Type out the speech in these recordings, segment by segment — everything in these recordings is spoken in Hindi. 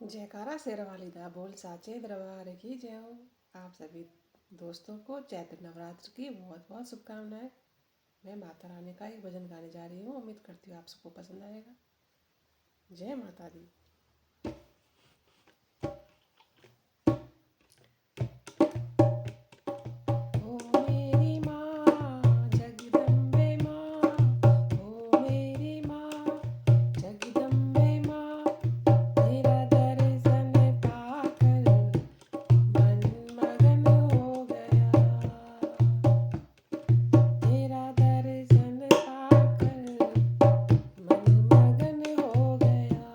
जयकारा शेरवाली दा बोल साचे दरबार की जय हो। आप सभी दोस्तों को चैत्र नवरात्र की बहुत बहुत शुभकामनाएं। मैं माता रानी का एक भजन गाने जा रही हूँ। उम्मीद करती हूँ आप सबको पसंद आएगा। जय माता दी। ओ मेरी माँ जगदम्बे माँ, ओ मेरी माँ जगदम्बे माँ, तेरा दर्शन पाकर मन मगन हो गया। तेरा दर्शन पाकर मन मगन हो गया।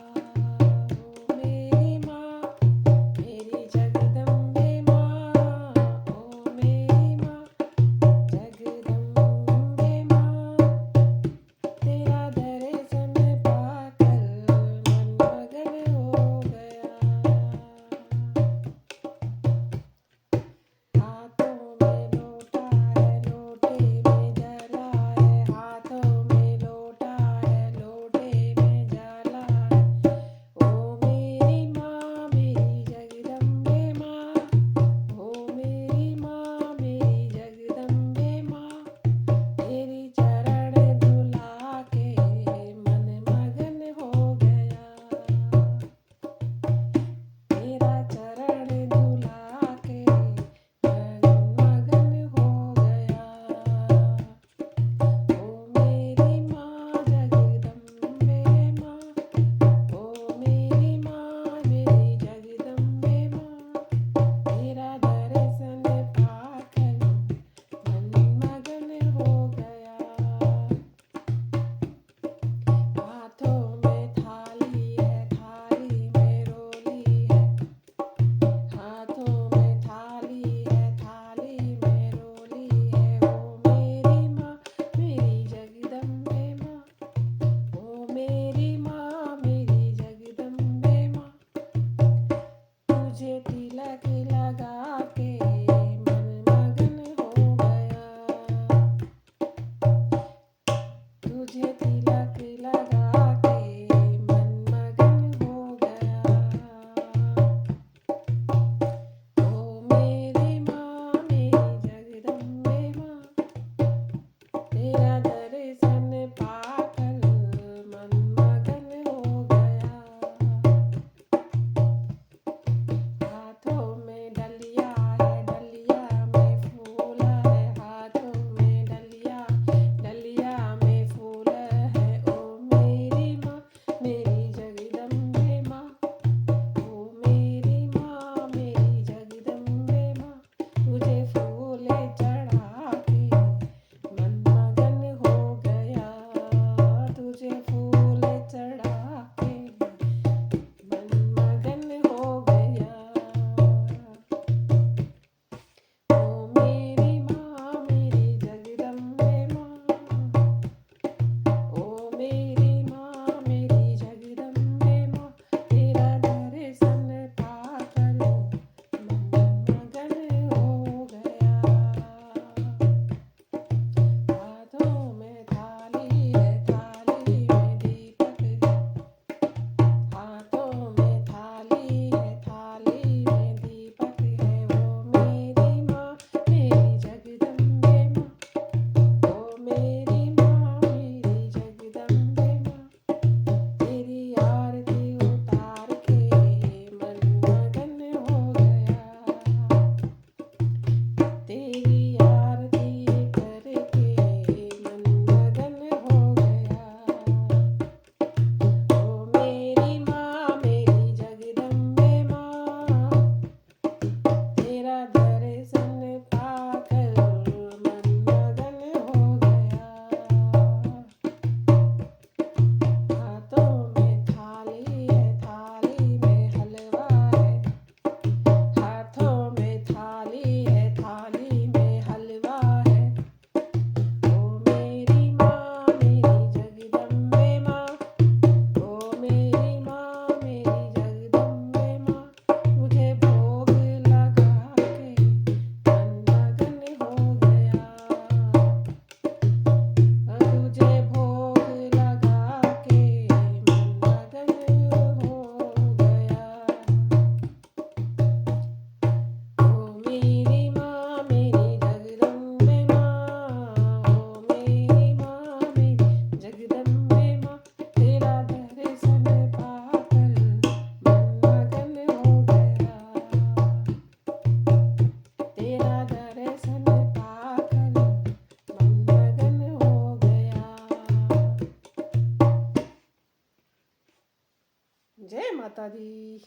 माता दी।